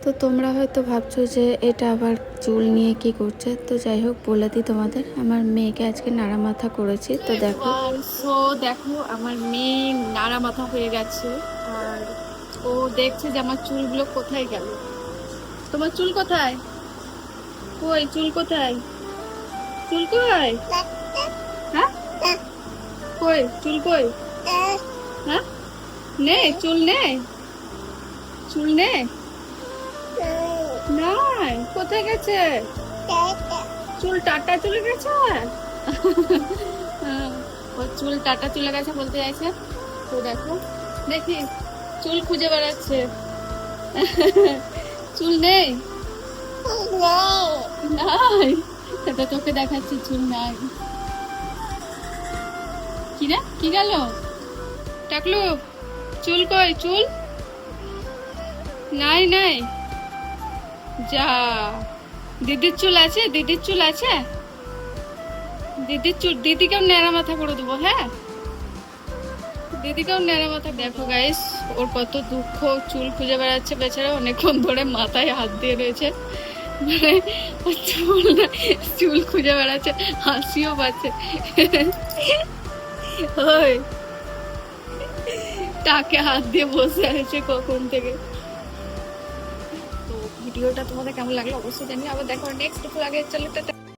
তো তোমরা হয়তো ভাবছো যে এটা আবার চুল নিয়ে কি করছে, তো যাই হোক বলে দিই তোমাদের, আমার মেয়েকে আজকে নাড়া মাথা করেছি। তো দেখো দেখো আমার মেয়ে নাড়া মাথা হয়ে গেছে, আর ও দেখছে যে আমার চুলগুলো কোথায় গেল। তোমার চুল কোথায়? কই চুল কোথায়? চুল কই? হ্যাঁ কই চুল কই? হ্যাঁ নে চুল নে, চুল নে। নাই, কোথায় গেছে? চুল টাটা চলে গেছে। ওর চুল টাটা চলে গেছে বলতে চাইছে। তো দেখো, দেখি চুল খুঁজে বেড়াচ্ছে। চুল নেই, নাই। এটা তোকে দেখাচ্ছি, চুল নাই। কি রে, কি গেল? টাকলু, চুল কই? চুল নাই, নাই। যা, দিদির চুল আছে? দিদির চুল আছে? দিদির চুল, দিদিকেও ন্যাড়া মাথা করে দেবো। হ্যাঁ, দিদিকেও ন্যাড়া মাথা। দেখো গাইস, ওর কত দুঃখ, চুল খুঁজে বেড়াচ্ছে বেচারা, অনেকক্ষণ ধরে মাথায় হাত দিয়ে রয়েছে, মানে চুল খুঁজে বেড়াচ্ছে, হাসিও পাচ্ছে। ওই টাকে হাত দিয়ে বসে আছে কখন থেকে। তো ভিডিওটা তোমাদের কেমন লাগলো অবশ্যই জানিও। আবার দেখো নেক্সট ব্লগে। চলো টাটা।